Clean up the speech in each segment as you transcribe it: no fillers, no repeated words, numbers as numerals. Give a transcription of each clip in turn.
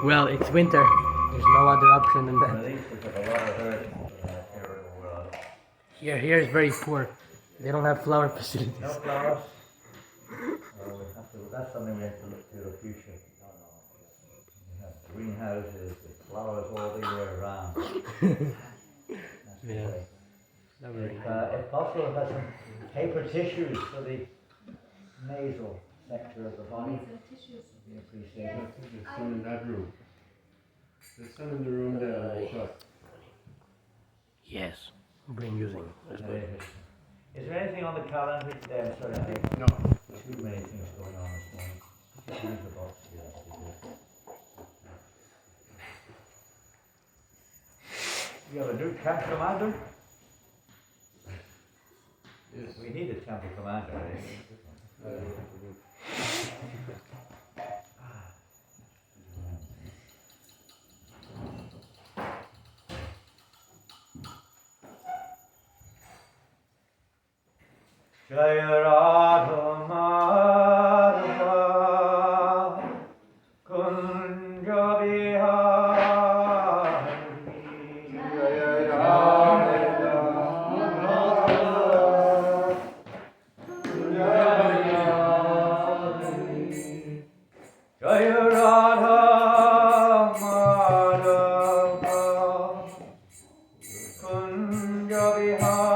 Well, it's winter. There's no other option than that. Here is very poor. They don't have flower facilities. No flowers? That's something we have to look to the future. We have greenhouses with flowers all the year round. Yeah. If possible, have some paper tissues for the nasal sector of the body. We appreciate it. There's some in that room. There's some in the room there. Yes. Bring using. Is there anything on the calendar today? Sorry, I think No. too many things going on this morning. Just leave the box here. You have a new camp commander? Yes. We need a temple commander, eh? Jaya Radha Madhava Kunja Bihari Jaya Radha Madhava Kunja Bihari Jaya Radha Madhava Kunja Bihari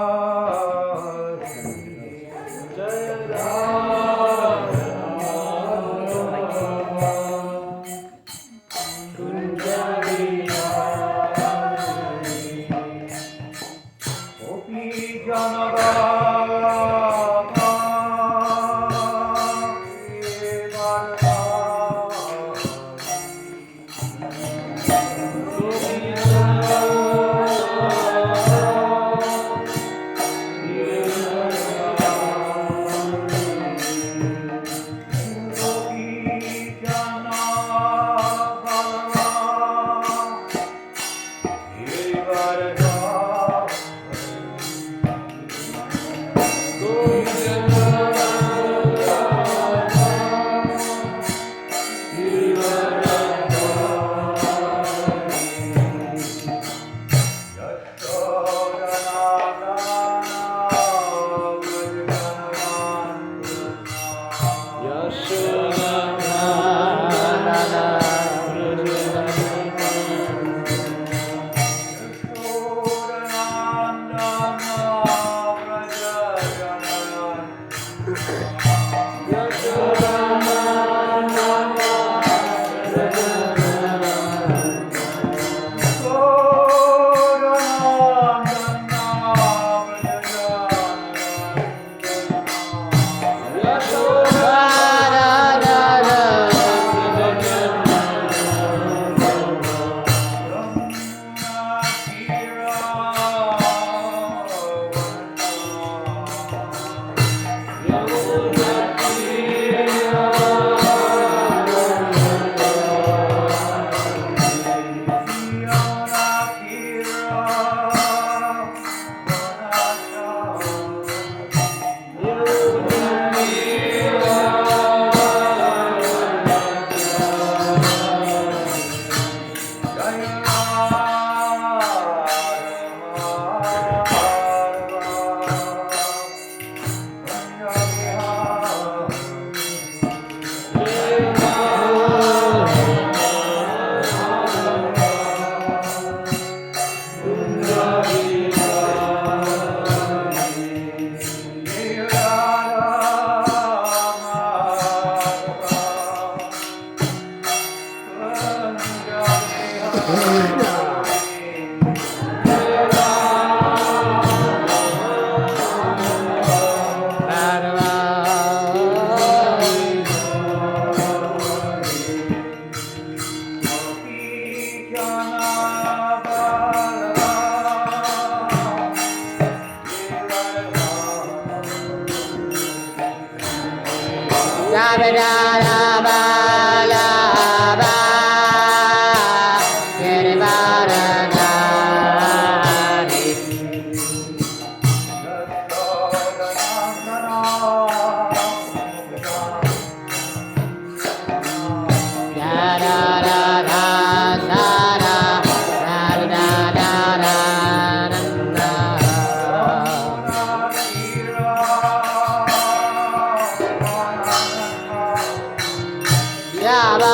Hare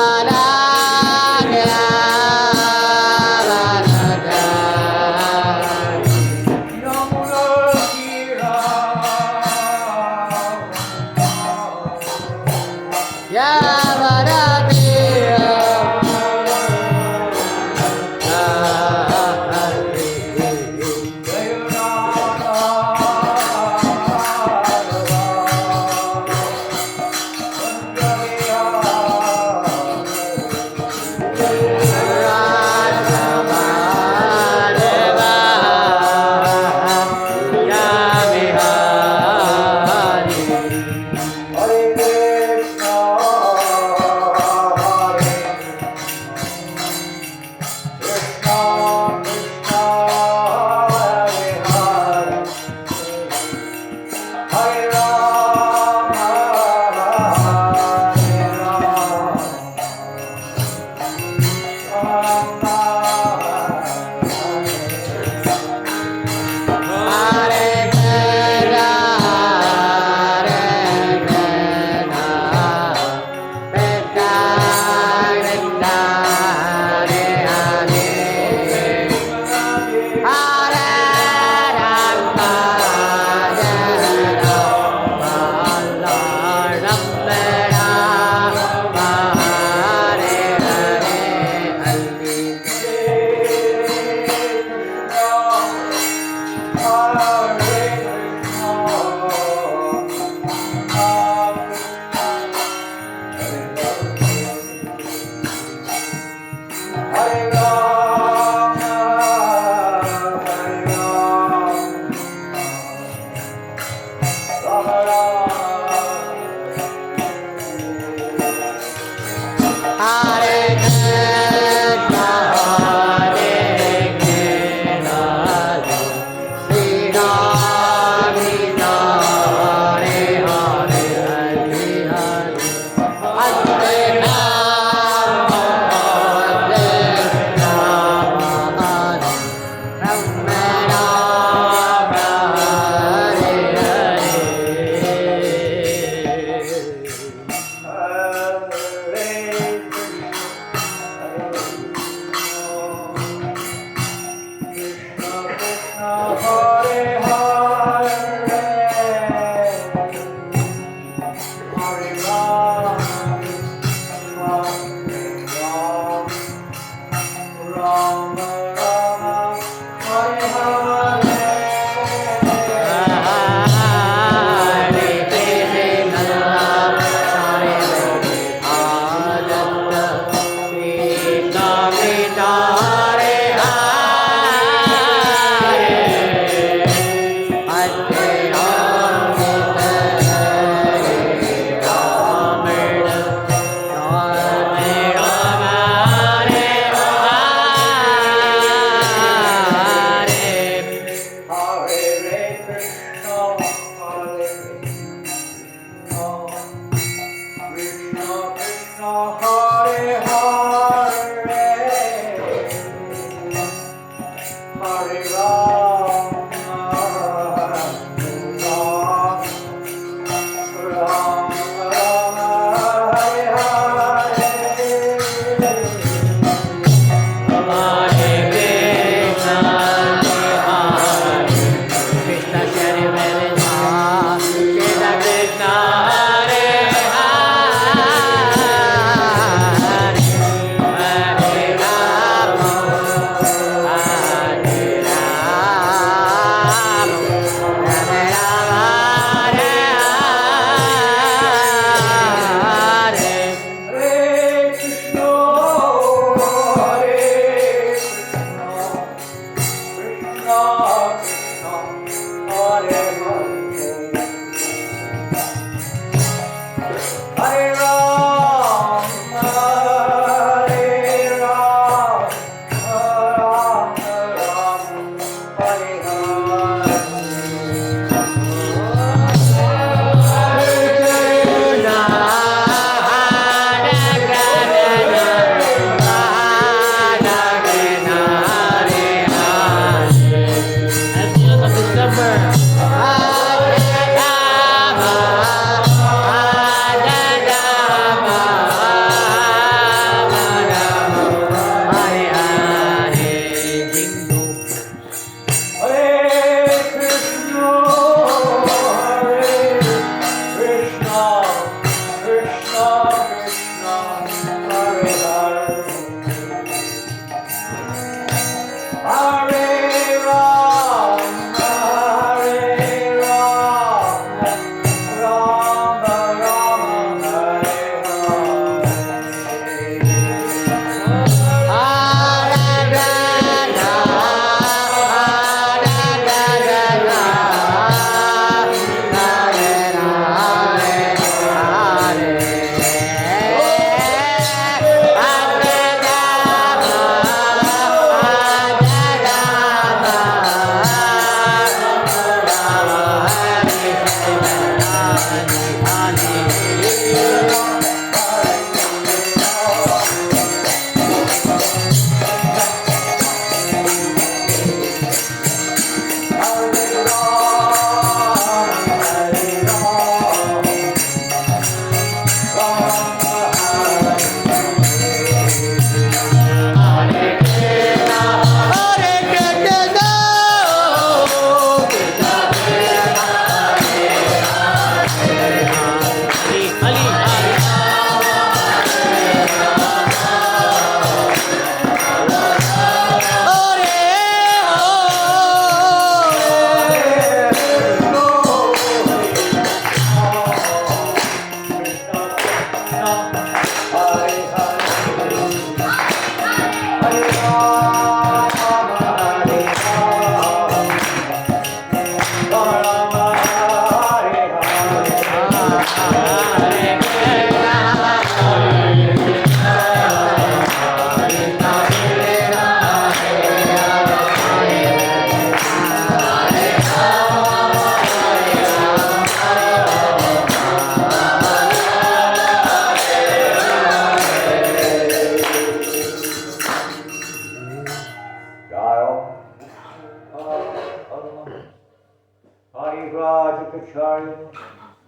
Acharya,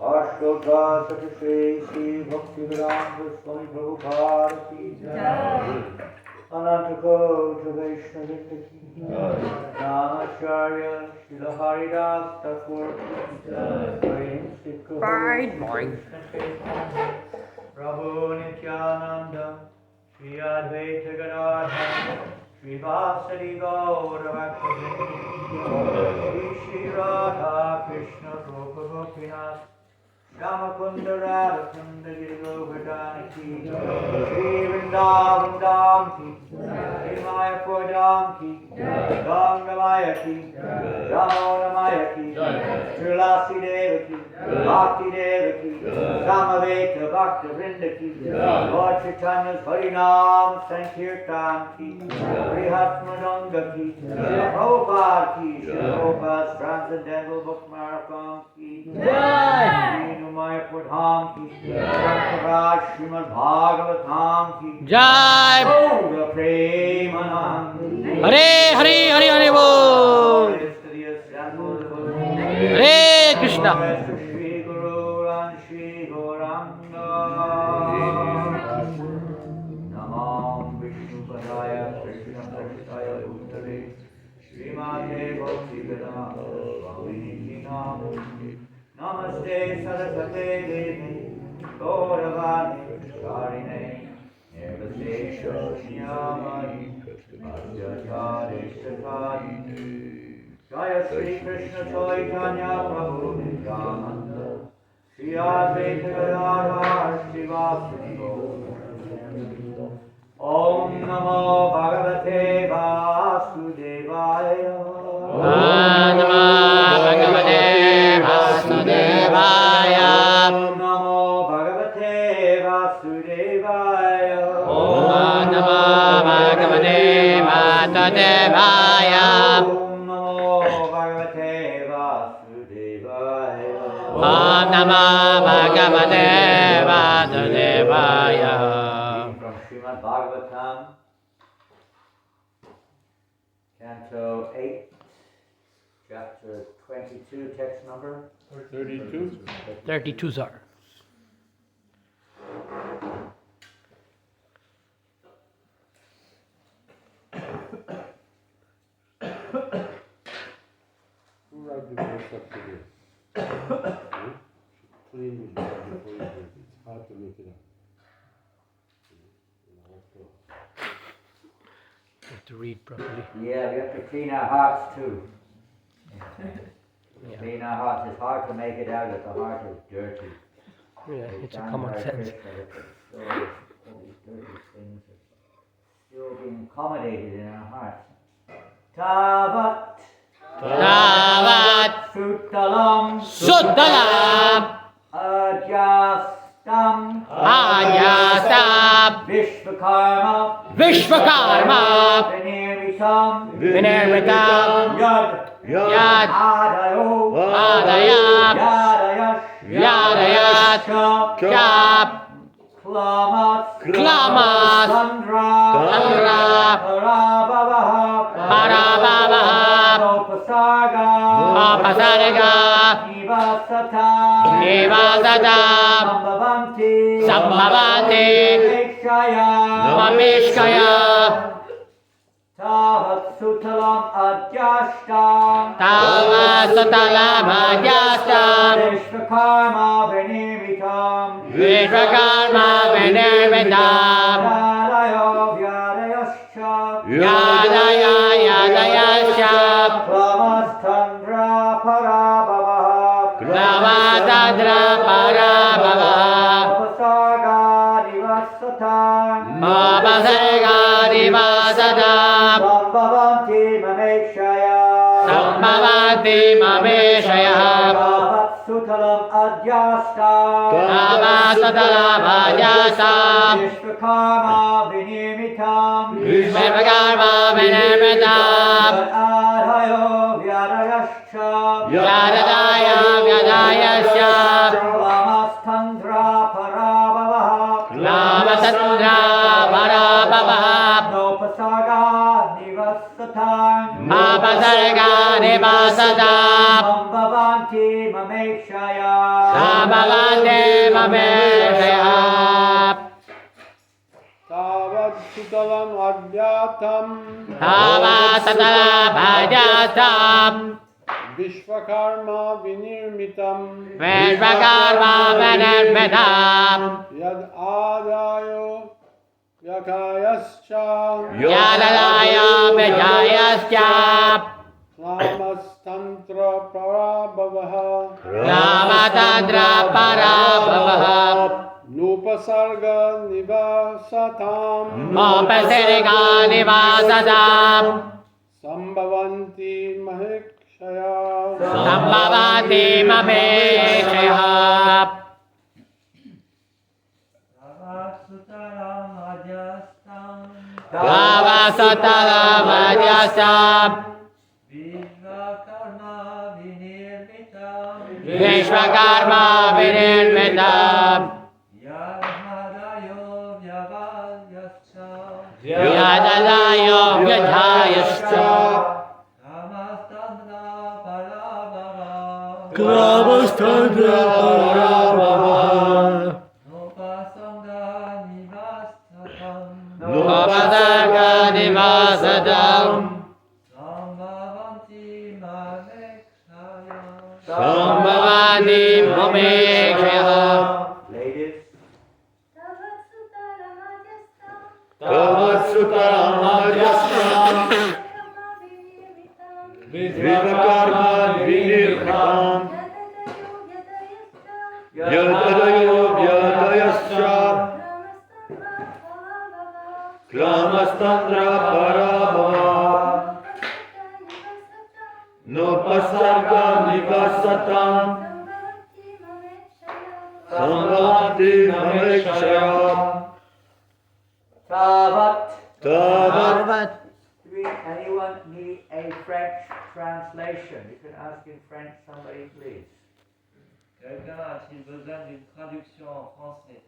Ashtota Satyasri Sri Bhaktivedanta Swami Prabhupada Ki Jai, Anantako Vaishnavita Ki Jai, Namacharya Srila Haridas Thakur Ki Jai, Prabhu Nityananda, Shri Advaita Gadadhar, Shri Vasari Gaura Bhaktivinoda, Shri Radha Krishna Rupa Gopinath, Shamakunda Radha Kunda Giridhara Ki Jai, Shri Vrindavan Dham Ki Jai, Shri Mayapur Dham Ki Jai, Ganga Maya Ki Jai, Jamuna Maya Ki Jai, Tulasi Deva Ki Jai, Bhakti Deva Ki Jai, Samaveta Bhakta Vrinda Ki Jai, Lord Chaitanya's Harinam Sankirtan Ki Jai, Brihat Madanga Ki Jai, Prabhupada Ki Jai, Prabhupada's Transcendental Book Marathon Ki Jai, Mayapur Dham Ki Jai, Shankaraj Srimad Bhagavatam Ki Jai. Gaura Premanand Hare Hare Hare Hare Bol. Hare Krishna. Shri Guru and Shri Gauranga Namam Vishnu Padaya Krishna Prasthaya Uttare Srimate Bhakti Vedanta Swamini Namam Namaste Saraswate Devi Gauravani Charine Nirvase Shoshyamani Adyachare Shatani Jaya Sri Krishna Chaitanya Prabhu Nityananda Shri Advaita Gadadhar Shri Vasudeva Gaura Om Namo Bhagavate Vasudevaya Om Namo Bhagavate Vasudevaya. Om Namo Bhagavate Vasudevaya Om Namo Bhagavate Vasudevaya. Om Namo Bhagavate Vasudevaya Om Namo Bhagavate Vasudevaya. From Srimad Bhagavatam, Canto 8, Chapter 22, text number 32. 32 Zar. Who wrote the verse up to this? Clean it before you drink it. It's hard to make it up. You have to read properly. Yeah, we have to clean our hearts too. Yeah. Clean our hearts. It's hard to make it out if the heart is dirty. Yeah, it's a Done common by sense. Krishna, but all these dirty things are still being accommodated in our hearts. Tavat Tavat Sutalam Sudalam Ajastam Ajasam Vishvakarma Vishvakarma Vinirvitam Vinirvitam Yad Yad Adayo Adayam Yadayash Yadayat Kap Klamas Klamas Sandra Sandra Parabhavaha Parabhavaha Opasarga Apasarga Nivasata Nivasata Sambhavanti Sambhavanti Mameshkaya Mameshkaya Tavat Sutalam Adyashtam Tavat Sutalam Adyashtam Vishvakarma Vinirvitam Vishvakarma Vinirvitam Yadayo Vyadayascha Yadaya Yadayasya Klamastandra Parabhavaha Navasadra Parabhava Upasarga Nivasata Mabasarga Nivasadam Sambhavanti Mamekshaya Sambhavanti Mameshaya Tavat Sutalam Adyastam Tavat Sutalam Adyastam Vishvakarma Vinirmitam Vishvakarma Vinirvitam Adhayo Vyadayascha Yadadaya Vyadayasya Klamastandra Parabhavaha Namasandra Parabhava Nopasarga Nivasatan Mabasarga nivasatam. Sambhavanti mamekshaya. Sambhavante mamekshaya. Tavat sutalam adyatam. Tavat sutalam adyatam. Vishvakarma vinirmitam. Vishvakarma vinirmitam. Yad adayo yakayascha. Yadadaya vijayascha. Ramastantra parabhavaha. Ramatandra parabhavaha. Nupasarga nivasatam. Mopasirika nivasatam. Sambhavanti mahekshaya. Sambhavanti mamekshaya. Tavasutalam adyastam. Vishvakarma vinirmitam. Yadadayo vyadhayascha. Klamastandra parabhava. Nupasarga nivasatam. Sambhavanti mamekshaya. Ladies. Tavatsutaram adyastam. Vishvakarma vinirmitam. Yadadayo vyadayascha. Klamastandra parabhava. Nupasarga nivasatam. Sambhavanti mamekshaya. Tavat. Tavat. Do anyone need a French translation? You can ask in French, somebody please. Quelqu'un a-t-il besoin d'une traduction en français?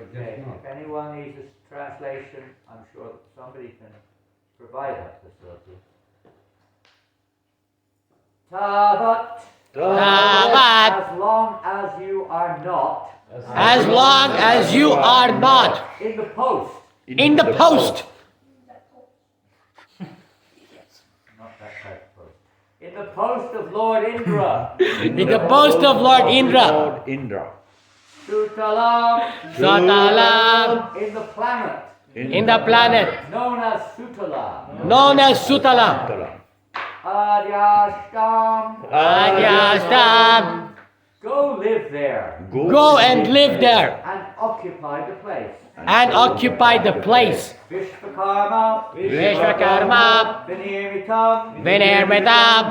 Okay. If anyone needs a translation, I'm sure that somebody can provide that facility. Tavat. Tavat. As long as you are not As long as you are not in the post. in the post. Not that type of post. In the post of Lord Indra. In the post of Lord Indra. Sutalam. Sutalam. In the planet. In the planet Known as Sutala. known as Sutala. Adyashtam. Adyastam. Go live there. Go and live there And occupy the place. and occupy the place. Vishvakarma. Vishvakarma Vinirmitam. Vinirmitam,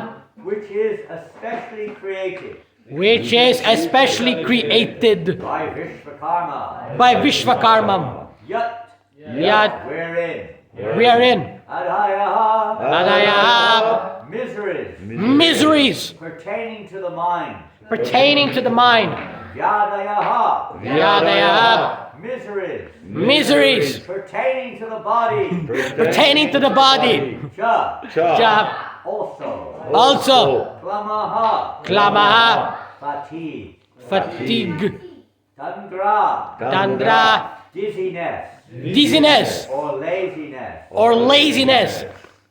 Which is especially created which is especially created by Vishvakarma. by Vishvakarma. Yat. Yet Wherein. wherein Adhayaha. Adaya Miseries. miseries Pertaining to the mind. pertaining to the mind. Yadayaha. Yadaya Miseries miseries pertaining to the body. pertaining to the body. Cha. Ja, Also. also Klamaha. klamaha, Fatigue. fatigue, Tandra. tandra, Dizziness. dizziness Or laziness. or laziness.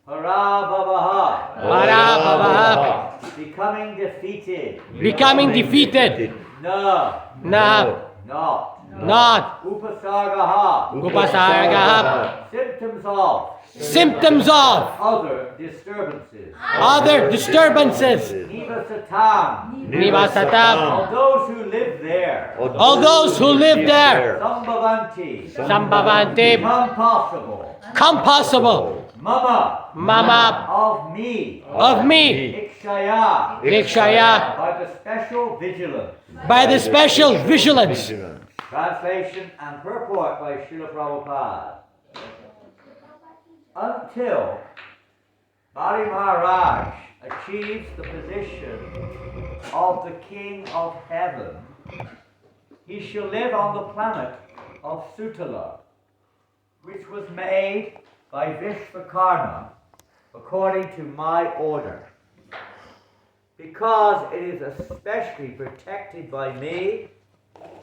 Parabhavaha. Parabhavaha, Becoming defeated. becoming defeated. No. Na, Not. not Upasargaha. upasargaha, Symptoms of symptoms of other disturbances. other disturbances. Nivasatam. Nivasatam, Of those who live there. all those who live there. Sambhavanti. Sambhavanti, Become possible. come possible. Mama. Mama, Of me. of me, Ikshaya. Ikshaya, By the special vigilance. by the special vigilance. Translation and purport by Srila Prabhupada. Until Bali Maharaj achieves the position of the King of Heaven, he shall live on the planet of Sutala, which was made by Vishvakarma according to my order. Because it is especially protected by me,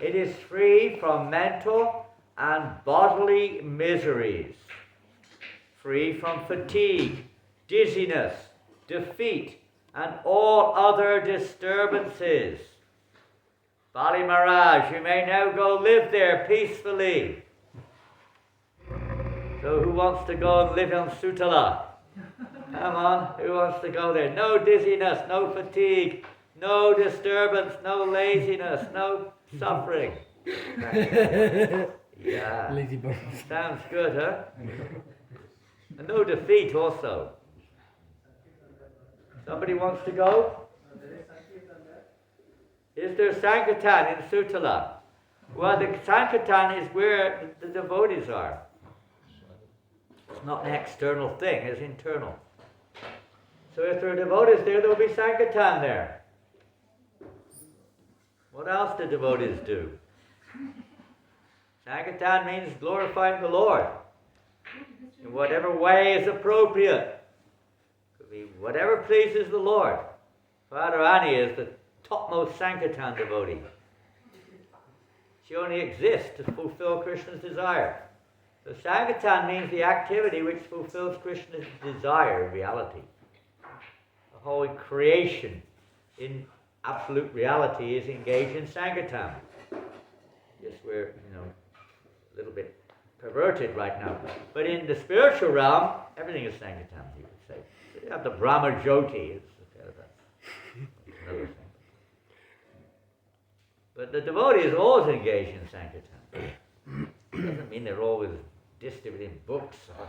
it is free from mental and bodily miseries, free from fatigue, dizziness, defeat, and all other disturbances. Bali Maharaj, you may now go live there peacefully. So who wants to go and live in Sutala? Come on, who wants to go there? No dizziness, no fatigue, no disturbance, no laziness, no suffering. Yeah. Lazy bones. Sounds good, huh? And no defeat also. Somebody wants to go? Is there Sankirtan in Sutala? Well, the Sankirtan is where the devotees are. It's not an external thing, it's internal. So if there are devotees there, there will be Sankirtan there. What else do devotees do? Sankirtan means glorifying the Lord in whatever way is appropriate. Could be whatever pleases the Lord. Radharani is the topmost Sankirtan devotee. She only exists to fulfill Krishna's desire. So Sankirtan means the activity which fulfills Krishna's desire in reality. The whole creation in absolute reality is engaged in Sankirtan. Yes, we're, a little bit perverted right now. But in the spiritual realm, everything is Sankirtan, you would say. So you have the Brahma Jyoti, it's kind of another thing. But the devotee is always engaged in Sankirtan. Doesn't mean they're always distributing books or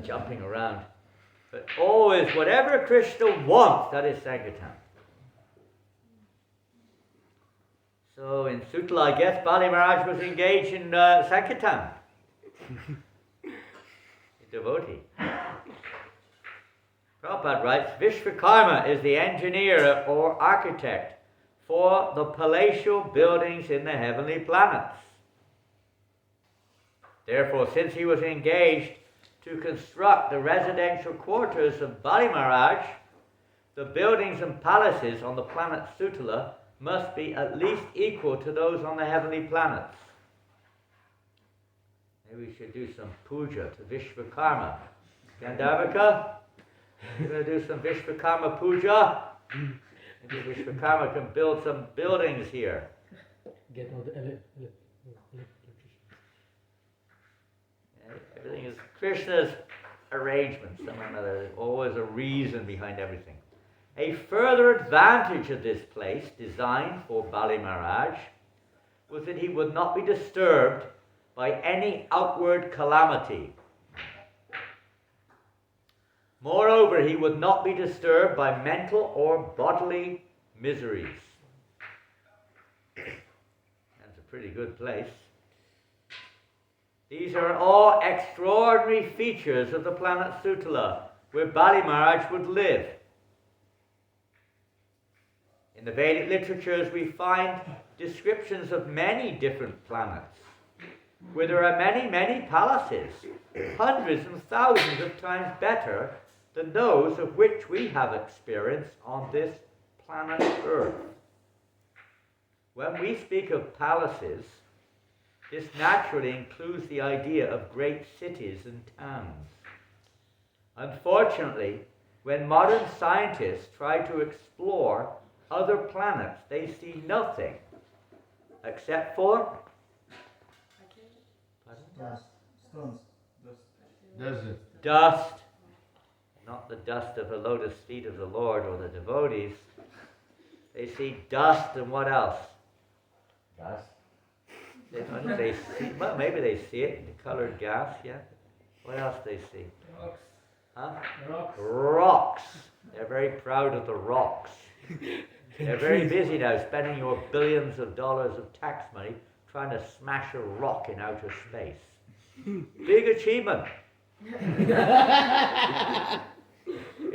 jumping around. But always, whatever Krishna wants, that is Sankirtan. So in Sutala, I guess Bali Maharaj was engaged in Sankirtan. A devotee. Prabhupada writes, Vishvakarma is the engineer or architect for the palatial buildings in the heavenly planets. Therefore, since he was engaged to construct the residential quarters of Bali Maharaj, the buildings and palaces on the planet Sutala must be at least equal to those on the heavenly planets. Maybe we should do some puja to Vishvakarma. Gandharvika, you're going to do some Vishvakarma puja? Maybe Vishvakarma can build some buildings here. Get all the everything is Krishna's arrangement. Somehow there's always a reason behind everything. A further advantage of this place, designed for Bali Maharaj, was that he would not be disturbed by any outward calamity. Moreover, he would not be disturbed by mental or bodily miseries. That's a pretty good place. These are all extraordinary features of the planet Sutala, where Bali Maharaj would live. In the Vedic literatures, we find descriptions of many different planets, where there are many, many palaces, hundreds and thousands of times better than those of which we have experience on this planet Earth. When we speak of palaces, this naturally includes the idea of great cities and towns. Unfortunately, when modern scientists try to explore other planets, they see nothing except for Dust. Stones. Desert. dust. Not the dust of the lotus feet of the Lord or the devotees. They see dust and what else? Dust. They see, well, maybe they see it in the colored gas, yeah. What else they see? Rocks. Huh? Rocks. Rocks. They're very proud of the rocks. They're very busy now spending your billions of dollars of tax money trying to smash a rock in outer space. Big achievement. You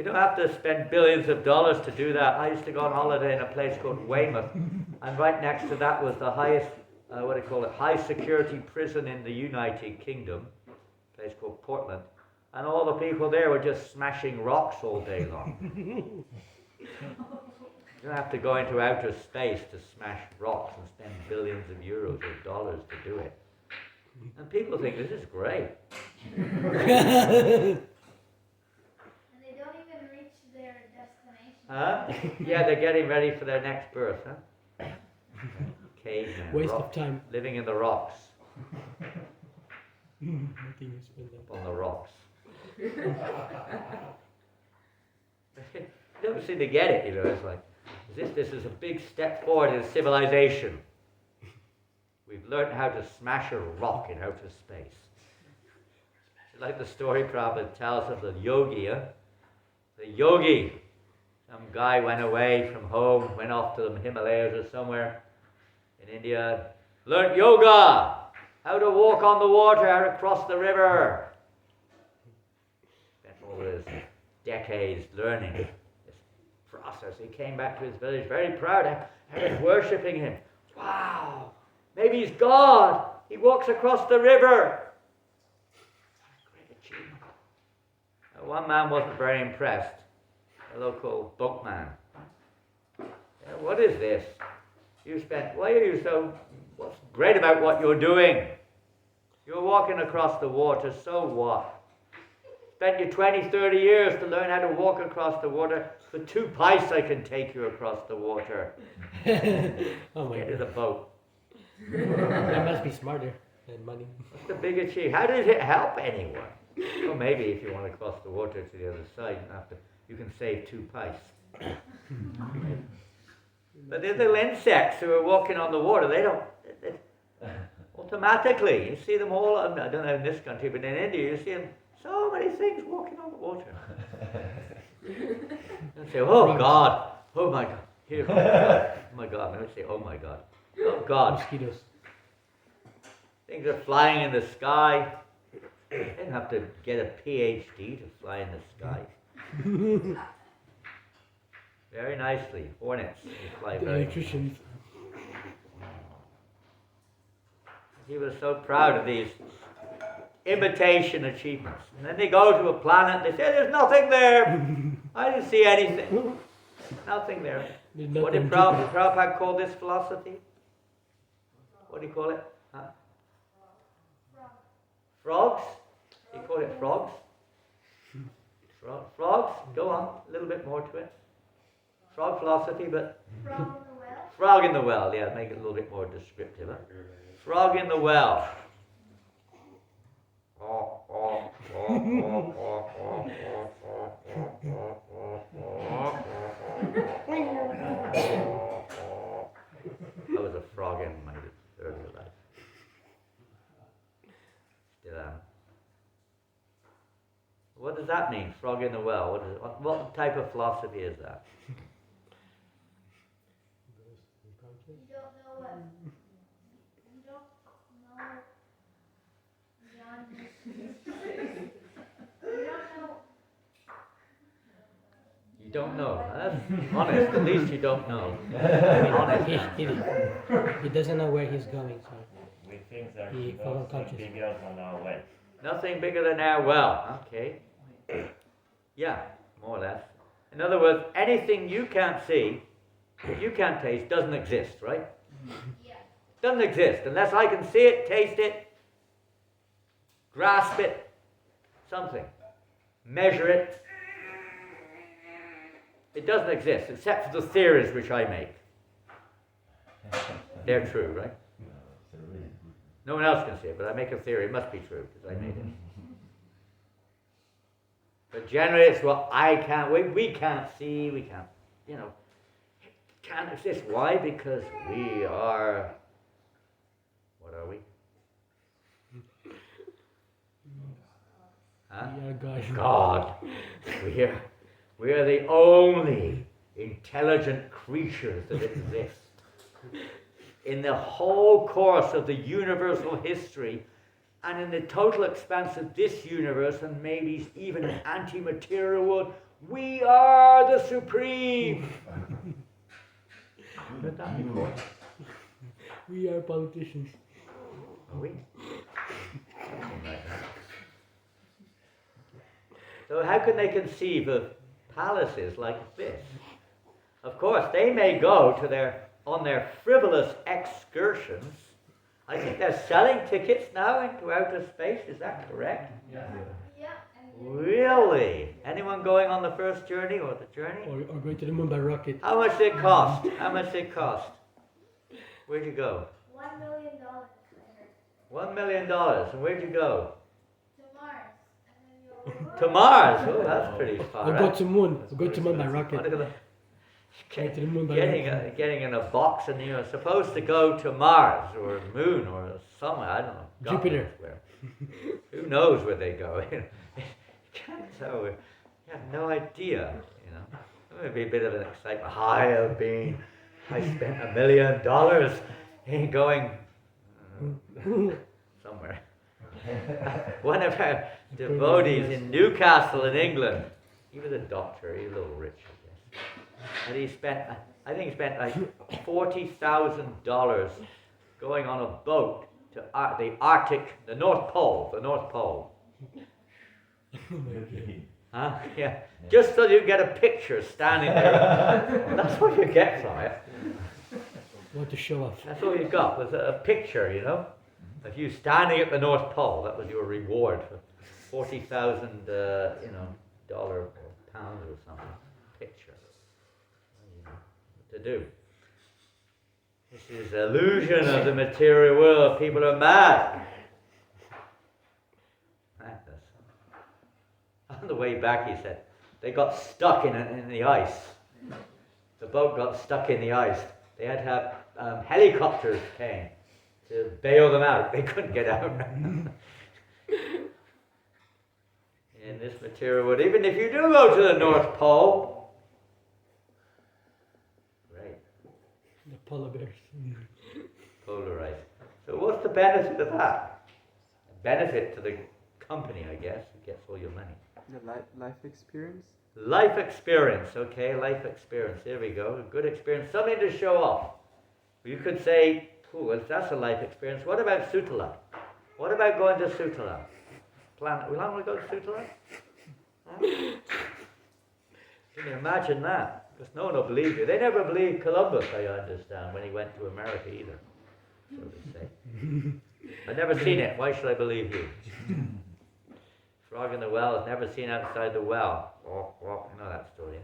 don't have to spend billions of dollars to do that. I used to go on holiday in a place called Weymouth, and right next to that was the highest, high security prison in the United Kingdom, a place called Portland, and all the people there were just smashing rocks all day long. You don't have to go into outer space to smash rocks and spend billions of euros or dollars to do it. And people think this is great. And they don't even reach their destination. Huh? Yeah, they're getting ready for their next birth, huh? Cavemen, Waste of time. living in the rocks, Nothing you spend that. on the rocks. They don't seem to get it, you know. It's like, this is a big step forward in civilization. We've learned how to smash a rock in outer space. It's like the story Prabhupada tells of the yogi, huh? The yogi. Some guy went away from home, went off to the Himalayas or somewhere in India, learned yoga, how to walk on the water, how to cross the river. Spent all his decades learning this process. He came back to his village very proud. Everyone's worshipping him. Wow, maybe he's God. He walks across the river. Great achievement. One man wasn't very impressed. A local boatman. What is this? Why are you so, what's great about what you're doing? You're walking across the water, so what? Spent you 20, 30 years to learn how to walk across the water. For 2 pice I can take you across the water. Oh my Get in the god. boat. That must be smarter than money. What's the big achievement? How does it help anyone? Well, maybe if you want to cross the water to the other side, you can save 2 pice. But the little insects who are walking on the water, they automatically, you see them all, I don't know in this country, but in India, you see them, so many things walking on the water. And say, oh God, oh my God, here, oh my God, let me say, oh my God, oh God. Mosquitoes. Things are flying in the sky. They don't have to get a PhD to fly in the sky. Very nicely. Hornets. They fly The very. electricians. He was so proud of these imitation achievements. And then they go to a planet, they say, there's nothing there. I didn't see anything. Nothing there. There's What did nothing to- Prabhupada call this philosophy? What do you call it? Huh? Frogs? You call it frogs? Frogs? Go on, a little bit more to it. Frog philosophy, but Frog in the well? frog in the well, yeah, make it a little bit more descriptive. Huh? Frog in the well. I was a frog in my earlier life. Still am. What does that mean, frog in the well? What type of philosophy is that? You don't know what. You don't know. John. You don't know. That's honest. At least you don't know. Honest. He doesn't know where he's going, so We think there He is follow nothing conscious. bigger than our way. Nothing bigger than our well. Okay. Yeah, more or less. In other words, anything you can't see, you can't taste, doesn't exist, right? Yeah. Doesn't exist unless I can see it, taste it, grasp it, something, measure it. It doesn't exist except for the theories which I make. They're true, right? No one else can see it, but I make a theory. It must be true because I made it. But generally, it's what I can't. We can't see. We can't. Can't exist. Why? Because we are. What are we? Huh? yeah, gosh. God. We are the only intelligent creatures that exist. In the whole course of the universal history, and in the total expanse of this universe, and maybe even an anti-material world, we are the supreme. You heard that before? We are politicians. Are we? Something like that. So how can they conceive of palaces like this? Of course, they may go to on their frivolous excursions. I think they're selling tickets now into outer space. Is that correct? Yeah. Really? Anyone going on the first journey or the journey? Or going to the moon by rocket. How much did it cost? How much did it cost? Where'd you go? $1 million. $1 million. And where'd you go? To Mars. And then you'll To Mars. Oh, that's pretty far. Or go to moon. Or go to moon by rocket. Getting, to the moon by getting in a box and you're supposed to go to Mars or moon or somewhere, I don't know. God Jupiter. knows where. Who knows where they go? You can't tell. You have no idea. It would be a bit of an excitement. I spent $1 million in going somewhere. One of our devotees in Newcastle in England, he was a doctor, he was a little rich, I guess. And he spent like $40,000 going on a boat to the Arctic, the North Pole. Huh? Yeah. Just so you get a picture standing there. That's what you get from it. Want to show off. That's all you got was a picture, of you standing at the North Pole. That was your reward for $40,000, dollar or pounds or something. Picture. What to do? This is illusion of the material world. People are mad. Madness. On the way back, he said, they got stuck in the ice. The boat got stuck in the ice. They had to have helicopters came to bail them out. They couldn't get out. In this material world, even if you do go to the North Pole, right? The polar bears. Polarized. So what's the benefit of that? Benefit to the company, I guess, who gets all your money. The life experience? Life experience, okay, life experience. There we go. A good experience. Something to show off. You could say, well, that's a life experience. What about Sutala? What about going to Sutala? We want to go to Sutala? Huh? Can you imagine that? Because no one will believe you. They never believed Columbus, I understand, when he went to America either, so to say. I've never seen it. Why should I believe you? Frog in the well is never seen outside the well. You know that story.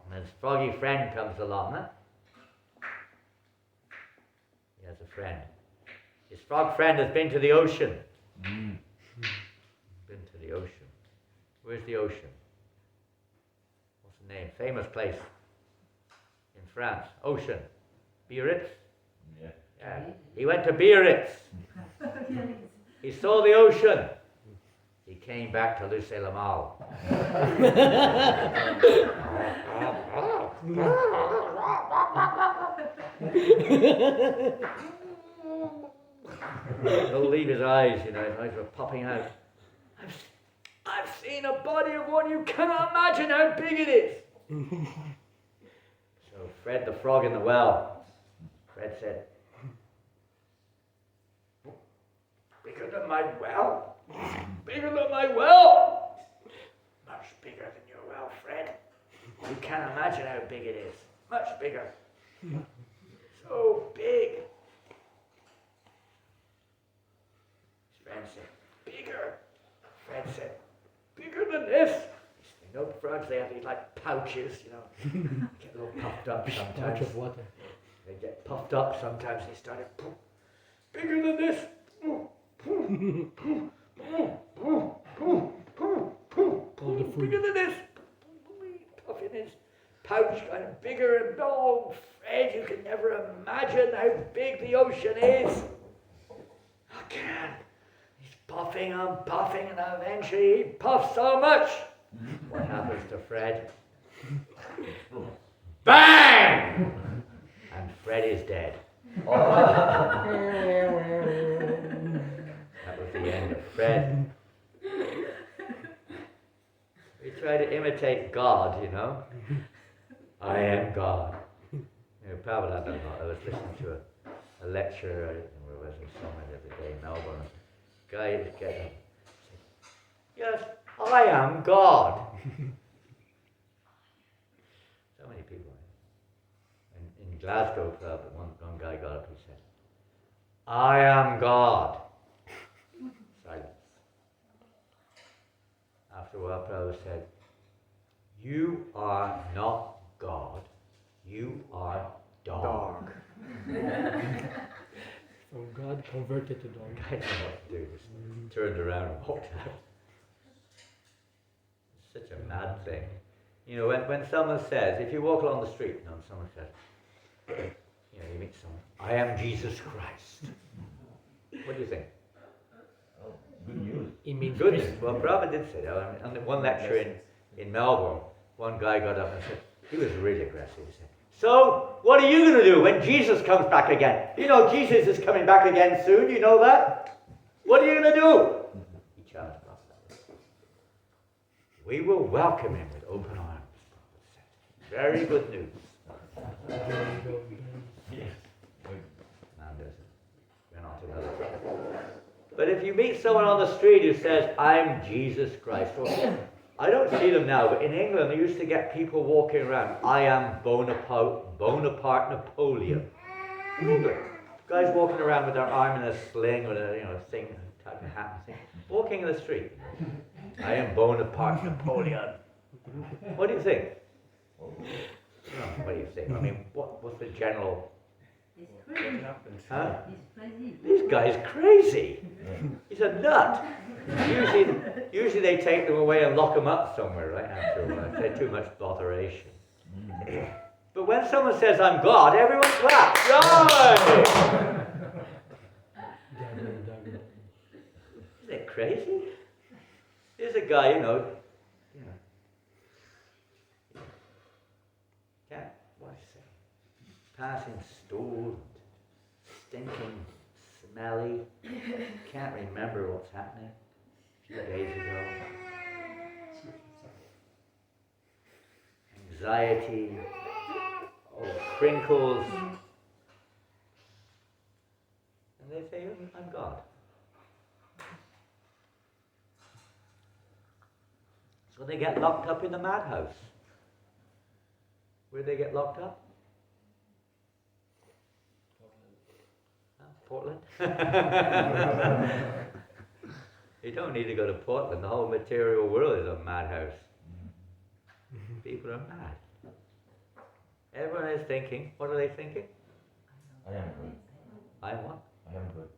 And his froggy friend comes along, huh? He has a friend. His frog friend has been to the ocean. Been to the ocean. Where's the ocean? What's the name? Famous place in France. Ocean. Biarritz? Yeah. He went to Biarritz. He saw the ocean. He came back to Lucé-le-Mal. He'll leave his eyes, his eyes were popping out. I've seen a body of water, you cannot imagine how big it is. So Fred the frog in the well, Fred said, bigger than my well? Bigger than my well? Much bigger than your well, Fred. You can't imagine how big it is. Much bigger. So big. His friend said, bigger. Fred said, bigger than this. You know, frogs, they have these like pouches, get a little puffed up sometimes. Pouch of water. They get puffed up sometimes. They started, bigger than this. All the food. Bigger than this. Puffing his pouch, kind of bigger and oh, Fred, you can never imagine how big the ocean is. I can. He's puffing and puffing, and eventually he puffs so much. What happens to Fred? Bang! And Fred is dead. That was the end of Fred. We try to imitate God, I am God. Probably I don't know. I was listening to a lecture, where was it, somewhere the other day in Melbourne. Guy is getting, Yes, I am God. So many people. In Glasgow club, one guy got up and said, I am God. Silence. After a while, Prabhupada said, you are not God, you are dog. From God converted to dog. I don't know what to do. Just turned around and walked out. It's such a mad thing. You know, when someone says, if you walk along the street, and someone says, you know, you meet someone, I am Jesus Christ. What do you think? Oh, good news. It means Good. Christ. Well, Prabhupada did say that. I mean, on one lecture in Melbourne, one guy got up and said, he was really aggressive. He said, so, what are you going to do when Jesus comes back again? You know, Jesus is coming back again soon, you know that? What are you going to do? He challenged Prabhupada. We will welcome him with open arms, Prabhupada said. Very good news. Yes. Man doesn't. We're not together. But if you meet someone on the street who says, I'm Jesus Christ, or I don't see them now, but in England they used to get people walking around, I am Bonaparte Napoleon. In England. Guys walking around with their arm in a sling or a thing, type of hat and thing, walking in the street. I am Bonaparte Napoleon. What do you think? What do you think? I mean, what's the general... He's crazy. Huh? He's crazy. This guy's crazy. He's a nut. Usually they take them away and lock them up somewhere, right, after a while. They're too much botheration. But when someone says, I'm God, everyone claps. Yay! Isn't it crazy? Here's a guy, can't, what do I say? Passing stool, stinking, smelly, can't remember what's happening a few days ago. Anxiety, crinkles. And they say, I'm God. So they get locked up in the madhouse. Where'd they get locked up? Portland? You don't need to go to Portland. The whole material world is a madhouse. People are mad. Everyone is thinking, what are they thinking? I am good. I am what? I am good.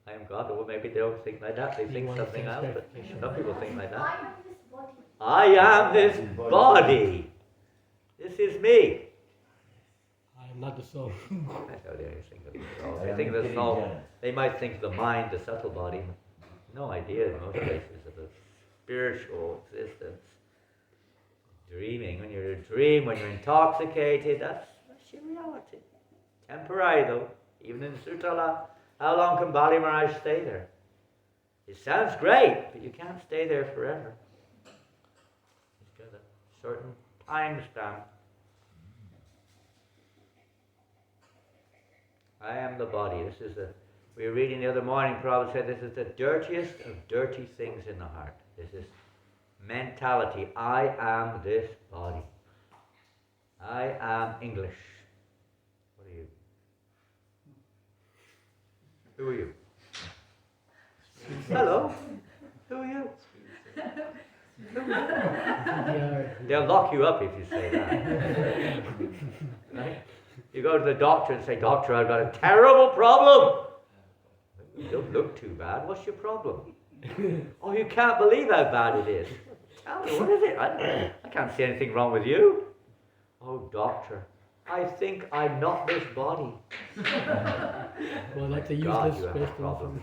I am God. Or maybe they don't think like that. They think something else. But some people think like that. I am this body. I am this body. This is me. I am not the soul. That's how they think of the soul. They think of the soul. They might think of the mind, the subtle body. No idea in most cases of the spiritual existence. Dreaming, when you're in a dream, when you're intoxicated, that's your reality. Temporary though, even in Sutala. How long can Bali Maharaj stay there? It sounds great, but you can't stay there forever. It's got a certain time stamp. I am the body. We were reading the other morning, Prabhupada said this is the dirtiest of dirty things in the heart. This is mentality. I am this body. I am English. What are you? Who are you? Hello? Who are you? They'll lock you up if you say that. Right? You go to the doctor and say, Doctor, I've got a terrible problem. You don't look too bad. What's your problem? Oh, you can't believe how bad it is. Tell me, what is it? I can't see anything wrong with you. Oh, doctor, I think I'm not this body. Well, that's a God, useless you have a question. problem.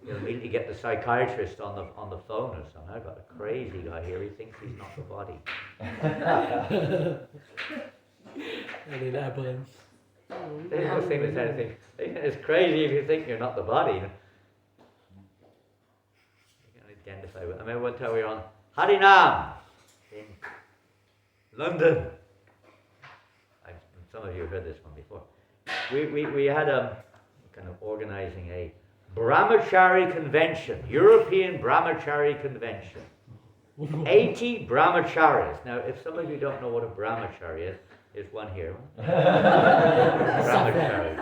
You'll immediately get the psychiatrist on the phone or something. I've got a crazy guy here. He thinks he's not the body. And in ambulance. There's no thing that's anything. It's crazy if you think you're not the body. You can identify with. I remember one time we were on Harinam in London. Some of you have heard this one before. We had kind of organizing a Brahmachari convention, European Brahmachari convention. 80 brahmacharis. Now, if some of you don't know what a brahmachari is, there's one here. Brahmachari.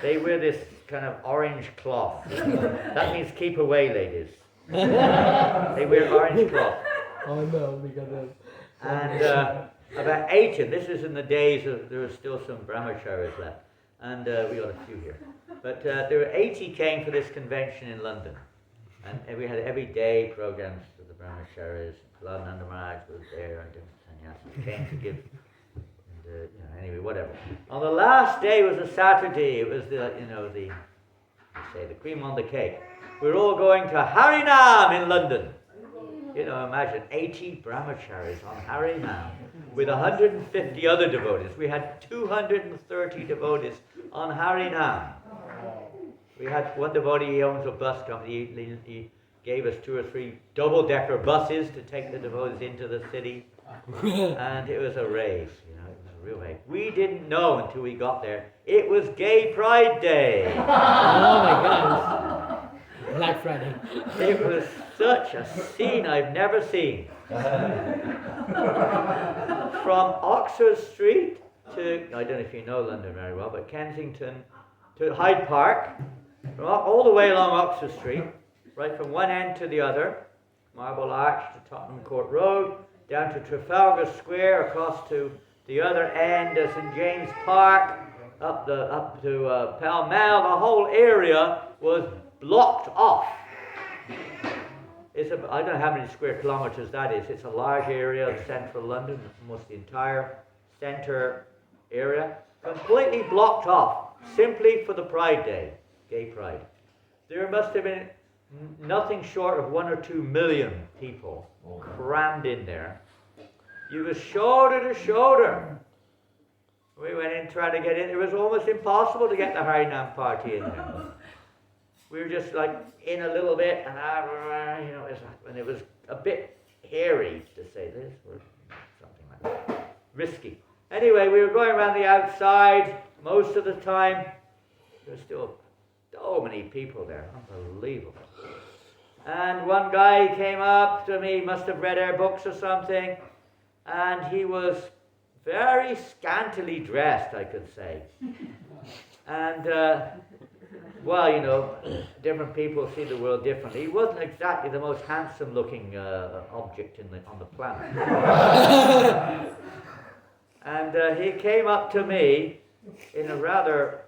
They wear this kind of orange cloth. That means keep away, ladies. They wear orange cloth. Oh no, because of... And about 80, this is in the days of, there were still some brahmacharis left. And we got a few here. But there were 80 came for this convention in London. And we had everyday programs for the brahmacharis. Janananda Maharaja was there, and different sannyasis came to give. And, anyway, whatever. On the last day was a Saturday. It was the cream on the cake. We were all going to Harinam in London. Imagine 80 brahmacharis on Harinam with 150 other devotees. We had 230 devotees on Harinam. We had one devotee, he owns a bus company. He gave us 2 or 3 double-decker buses to take the devotees into the city. And it was a rave, it was a real rave. We didn't know until we got there. It was Gay Pride Day. Oh my goodness. Black Friday. It was such a scene I've never seen. From Oxford Street to, I don't know if you know London very well, but Kensington to Hyde Park, all the way along Oxford Street, right from one end to the other, Marble Arch to Tottenham Court Road, down to Trafalgar Square, across to the other end of St James Park, up to Pall Mall. The whole area was blocked off. I don't know how many square kilometers that is. It's a large area of central London, almost the entire centre area, completely blocked off, simply for the Pride Day, Gay Pride. There must have been nothing short of 1 or 2 million people crammed in there. You were shoulder to shoulder. We went in trying to get in. It was almost impossible to get the Harinam party in there. We were just like in a little bit, and it was a bit hairy, to say this, or something like that. Risky. Anyway, we were going around the outside most of the time. There were still so many people there. Unbelievable. And one guy came up to me, must have read our books or something, and he was very scantily dressed, I could say. And, different people see the world differently. He wasn't exactly the most handsome-looking object on the planet. And he came up to me in a rather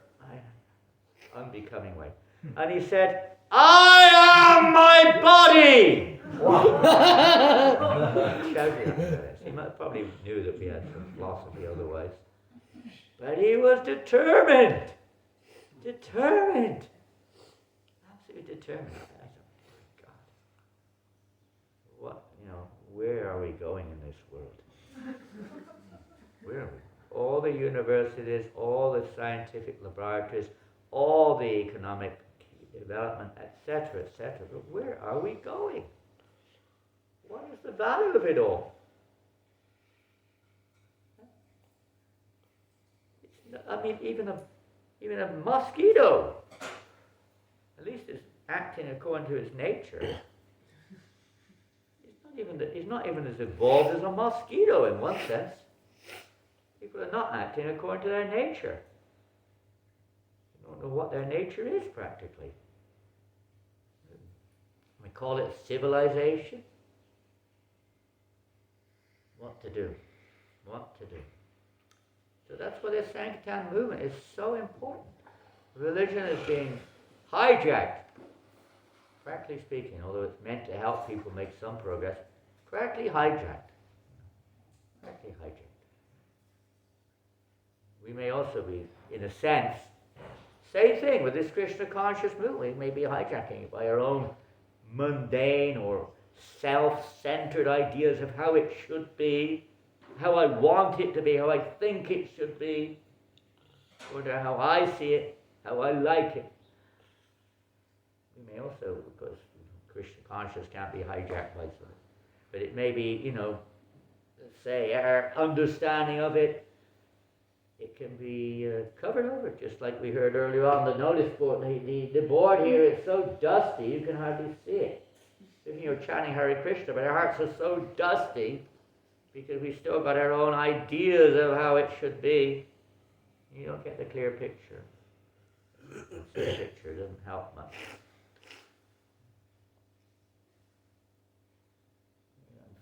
unbecoming way. And he said, "I am my body!" He probably knew that we had some philosophy otherwise. But he was determined. Absolutely determined. I thought, God, where are we going in this world? Where are we? All the universities, all the scientific laboratories, all the economic development, etc., etc. But where are we going? What is the value of it all? Even a mosquito, at least is acting according to its nature. It's not even as evolved as a mosquito in one sense. People are not acting according to their nature. You don't know what their nature is practically. We call it civilization. What to do? So that's why the Sankirtan movement is so important. Religion is being hijacked, practically speaking, although it's meant to help people make some progress, practically hijacked. We may also be, in a sense, same thing with this Krishna conscious movement. We may be hijacking it by our own mundane or self-centered ideas of how it should be, how I want it to be, how I think it should be, or how I see it, how I like it. We may also, because Krishna consciousness can't be hijacked by something, but it may be, say, our understanding of it, it can be covered over, just like we heard earlier on the notice board. The board here is so dusty you can hardly see it. thinking of chanting Hare Krishna, but our hearts are so dusty because we still got our own ideas of how it should be. You don't get the clear picture. The picture doesn't help much.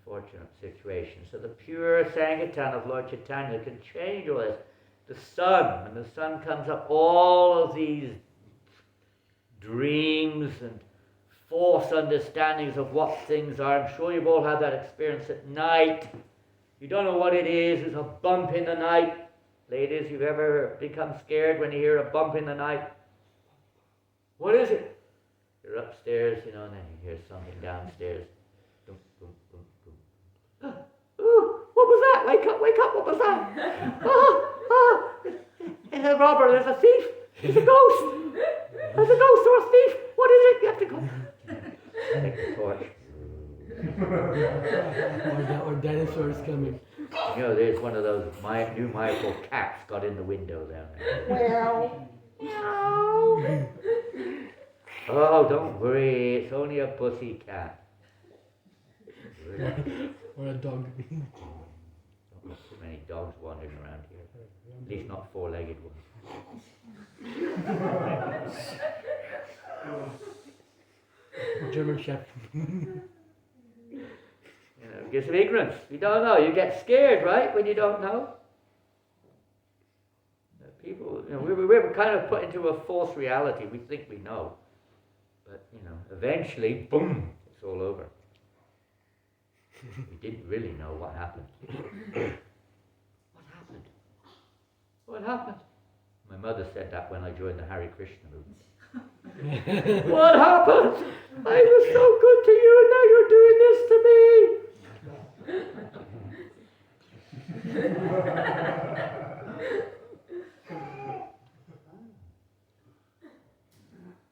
Unfortunate situation. So the pure Sankirtan of Lord Chaitanya can change all this. The sun, when the sun comes up, all of these dreams and false understandings of what things are. I'm sure you've all had that experience at night. You don't know what it is. There's a bump in the night. Ladies, you've ever become scared when you hear a bump in the night? What is it? You're upstairs, and then you hear something downstairs. Boom, boom, boom, boom. Ooh, what was that? Wake up, what was that? There's a robber, there's a thief, there's a ghost. There's a ghost or a thief. What is it? You have to go. Take the torch. Or dinosaurs coming. There's one of those new Michael cats got in the window down there. Meow. Oh, don't worry. It's only a pussy cat. Or a dog. Don't have too many dogs wandering around here. At least not four-legged ones. German Shepherd. Because of ignorance. You don't know. You get scared, right, when you don't know? People, we're kind of put into a false reality. We think we know. But, eventually, boom, it's all over. We didn't really know what happened. What happened? What happened? My mother said that when I joined the Hare Krishna movement. What happened? I was so good to you and now you're doing this to me.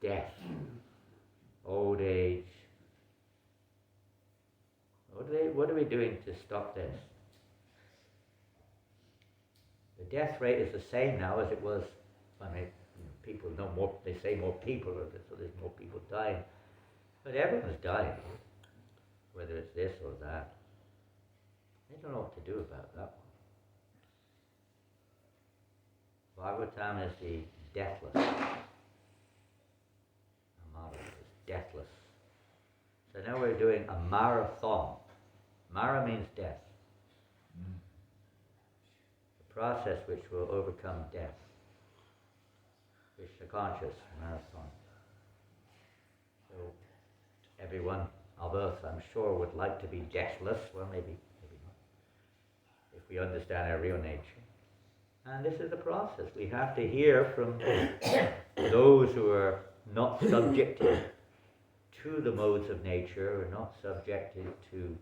Death. Old age. What are we doing to stop this? The death rate is the same now as it was. People know more. They say more people, so there's more people dying. But everyone's dying, whether it's this or that. They don't know what to do about that one. Bhagavatam is the deathless. Amara is deathless. So now we're doing a marathon. Mara means death. The process which will overcome death. Krishna conscious marathon. So everyone of us, I'm sure, would like to be deathless. Well, maybe not. If we understand our real nature. And this is the process. We have to hear from those who are not subjected to the modes of nature, are not subjected to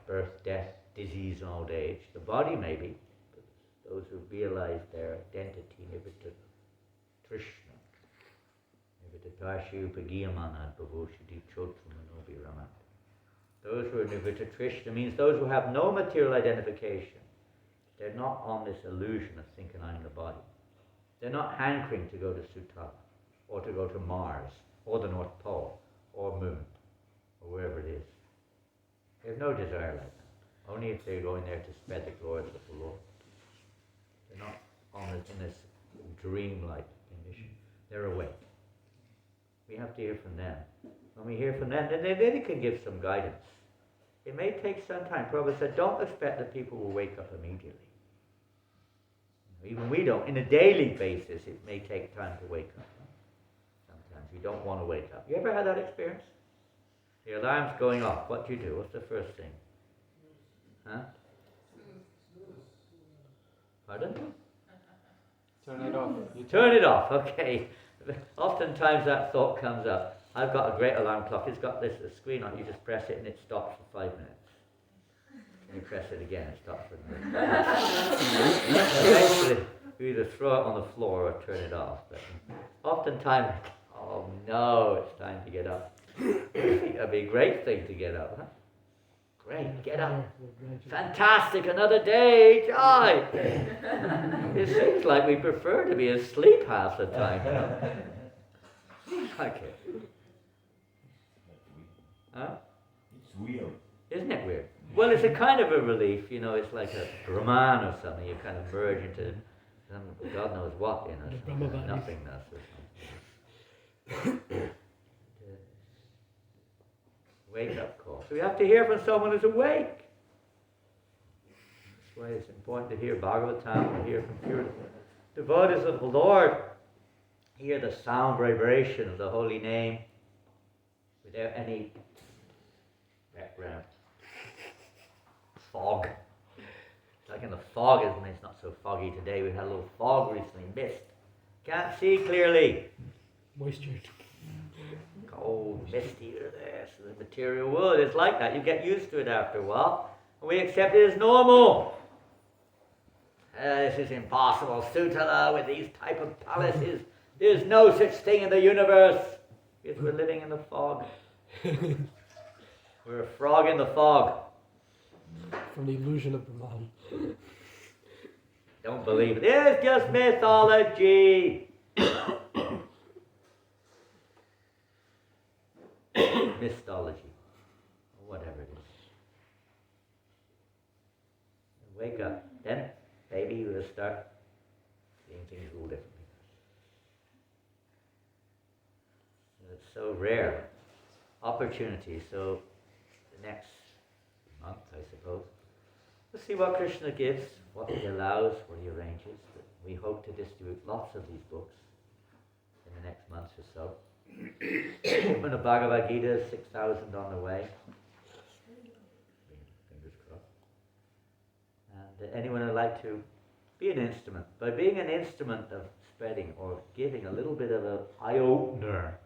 birth, death, disease, and old age. The body may be, but those who realize their identity, nivita trishna, nivita tashi upagiyamanad bhavoshiti chotrumanobi. Those who are nivita trishna means those who have no material identification. They're not on this illusion of thinking I'm the body. They're not hankering to go to Sutala, or to go to Mars, or the North Pole, or Moon, or wherever it is. They have no desire like that. Only if they're going there to spread the glories of the Lord. They're not in this dream-like condition. They're awake. We have to hear from them. When we hear from them, then they can give some guidance. It may take some time. Prabhupada said, don't expect that people will wake up immediately. Even we don't. In a daily basis, it may take time to wake up. Sometimes we don't want to wake up. You ever had that experience? The alarm's going off. What do you do? What's the first thing? Huh? Pardon? Turn it off. You turn it off, okay. Oftentimes that thought comes up. I've got a great alarm clock. It's got this screen on. You just press it and it stops for 5 minutes. And you press it again, it stops for a minute. Eventually, you either throw it on the floor or turn it off. But oftentimes, oh no, it's time to get up. It'd be a great thing to get up, huh? Great, get up. Fantastic, another day, joy. It seems like we prefer to be asleep half the time. Okay. Huh? It's weird. Isn't it weird? Well, it's a kind of a relief, you know, it's like a Brahman or something. You kind of merge into some God knows what, you know, The some Brahmavaris. nothingness or something. Wake up call. So we have to hear from someone who's awake. That's why it's important to hear Bhagavatam, to hear from pure devotees of the Lord. Hear the sound vibration of the holy name without any background fog. It's like in the fog, isn't it? It's not so foggy today. We had a little fog recently, mist. Can't see clearly. Moisture. Cold, misty, the material world. It's like that. You get used to it after a while. And we accept it as normal. This is impossible. Sutala with these type of palaces. There's no such thing in the universe. Because we're living in the fog. We're a frog in the fog. From the illusion of Brahman. Don't believe it. It's just mythology. Mythology. Or whatever it is. Wake up. Then maybe you will start seeing things a little differently. It's so rare. Opportunity. So the next month, I suppose, we'll see what Krishna gives, what he allows, what he arranges. But we hope to distribute lots of these books in the next month or so. Open the Bhagavad Gita, 6,000 on the way. Fingers crossed. And anyone who'd like to be an instrument, by being an instrument of spreading or giving a little bit of an eye-opener.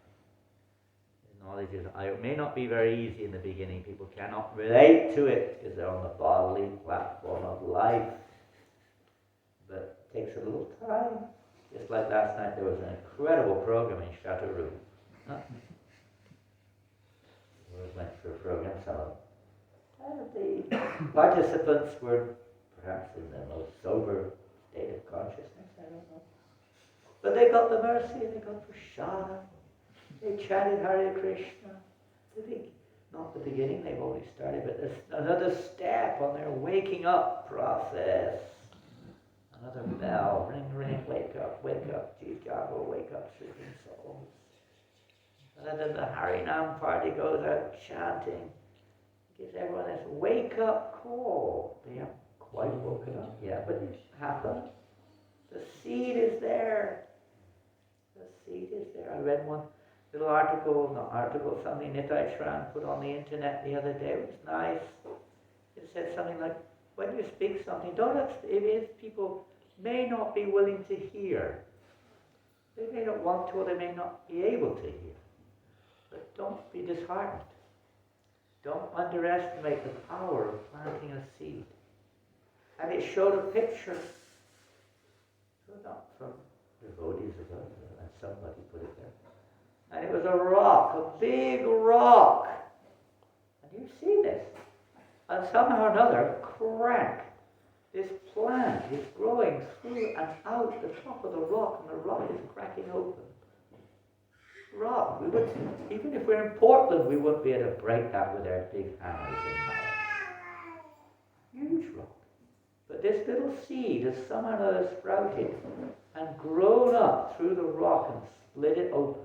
Knowledge is, it may not be very easy in the beginning. People cannot relate to it because they're on the bodily platform of life. But it takes a little time. Just like last night, there was an incredible program in Chateauroux. We went for a program, some of them. The participants were perhaps in the most sober state of consciousness, I don't know. But they got the mercy, they got prashada. They chanted Hare Krishna. Not the beginning, they've already started, but there's another step on their waking up process. Another bell, ring, ring, wake up, Jijago, wake up, sleeping souls. And then the Harinam party goes out chanting, gives everyone this wake up call. They haven't quite woken up yet, but it happened. The seed is there. The seed is there. I read one little article, something Nitai Shran put on the internet the other day. It was nice. It said something like, when you speak something, if people may not be willing to hear. They may not want to, or they may not be able to hear. But don't be disheartened. Don't underestimate the power of planting a seed. And it showed a picture, not from devotees of God, and somebody put it there. And it was a rock, a big rock. And you see this. And somehow or another, crack. This plant is growing through and out the top of the rock, and the rock is cracking open. Rock. Even if we're in Portland, we wouldn't be able to break that with our big hammers and nails. Huge rock. But this little seed has somehow or another sprouted and grown up through the rock and split it open.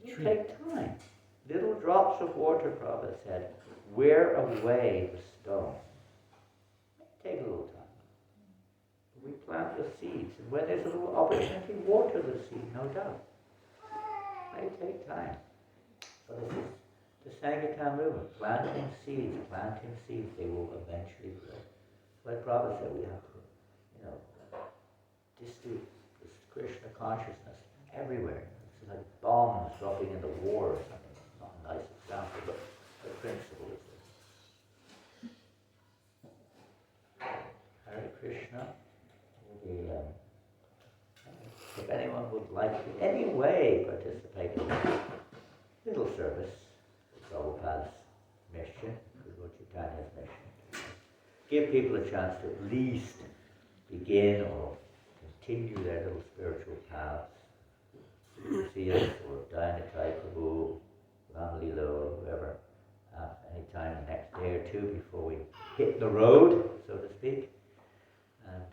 It will take time. Little drops of water, Prabhupada said, wear away the stone. It take a little time. We plant the seeds, and when there's a little opportunity, water the seed, no doubt. It may take time. So this is the Sankirtan movement, planting seeds, they will eventually grow. Like Prabhupada said, we have to, distribute this Krishna consciousness everywhere. It's like bombs dropping into war or something. Not a nice example, but the principle is this. Hare Krishna. If anyone would like to in any way participate in this little service, Prabhupada's mission, Guru Chaitanya's mission, give people a chance to at least begin or continue their little spiritual paths. See us or Dhyanatai Prabhu, or whoever, any time the next day or two before we hit the road, so to speak. And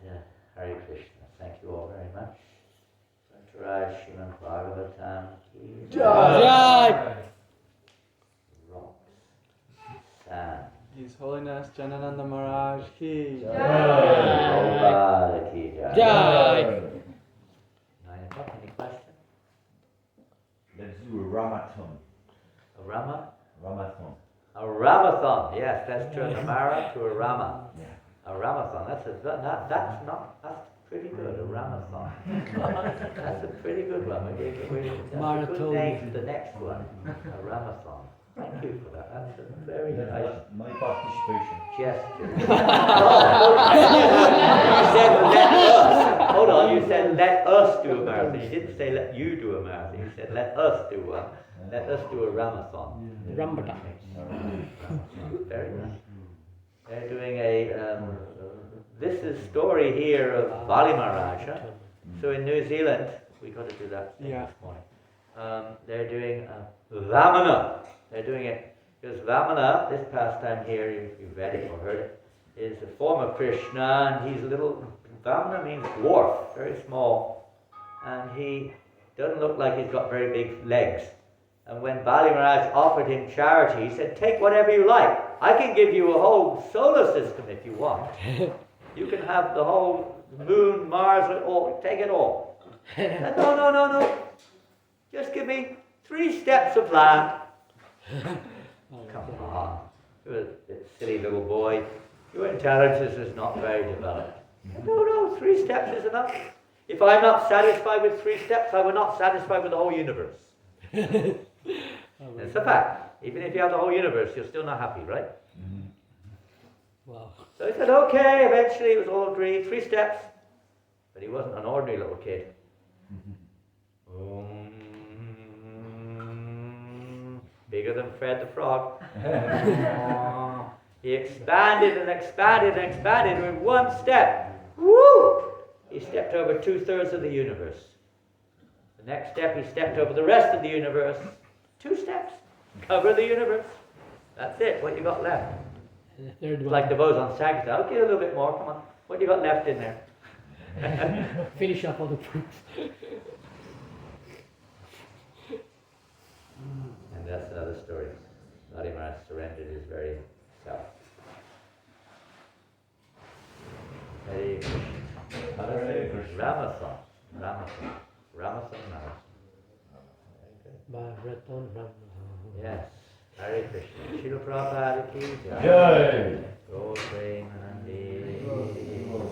Hare Krishna. Thank you all very much. Santaraj Srimad Bhagavatam ki Jai. Rocks. Sand. His Holiness Janananda Maharaj ki. Gopal ki jai. Jai. 9 o'clock, any questions? Let's do a Ramathon. A Rama? Ramathon. A Ramathon, yes, let's turn the Mara to a Rama. Yeah. A Ramathon, that's pretty good, a Ramathon. That's a pretty good one. That's a Marathon. good name for the next one, a Ramathon. Thank you for that, that's a very nice My participation. gesture. You said let us, hold on, you said let us do a marathon. You didn't say let you do a marathon, you said let us do one. Let us do a Ramathon. Rambata. Very nice. They're doing this is story here of Bali Maharaja. So in New Zealand, we got to do that thing this morning. They're doing Vamana. They're doing it because Vamana, this pastime here, you've read it or heard it, is a form of Krishna, and he's a little. Vamana means dwarf, very small, and he doesn't look like he's got very big legs. And when Bali Maharaj offered him charity, he said, take whatever you like. I can give you a whole solar system if you want. You can have the whole moon, Mars, all. Take it all. He said, no. Just give me 3 steps of land. Come on. You're a silly little boy. Your intelligence is not very developed. No, 3 steps is enough. If I'm not satisfied with 3 steps, I will not satisfied with the whole universe. It's a fact. Even if you have the whole universe, you're still not happy, right? Wow. So he said, okay, eventually it was all agreed, 3 steps. But he wasn't an ordinary little kid. Bigger than Fred the Frog. He expanded and expanded and expanded with 1 step. Woo! He stepped over 2/3 of the universe. The next step, he stepped over the rest of the universe. 2 steps. Cover the universe. That's it. What you got left? The third It's one. like the bows on Sagittarius. I'll get a little bit more. Come on. What you got left in there? Finish up all the fruits. And that's another story. Bali Maharaj surrendered his very self. Hare Krishna. Hare Krishna. Ramathon. Ramathon Marathon. Marathon. Yes. Hare Krishna. Srila Prabhupada ki jai. Jai. Goswami. Oh.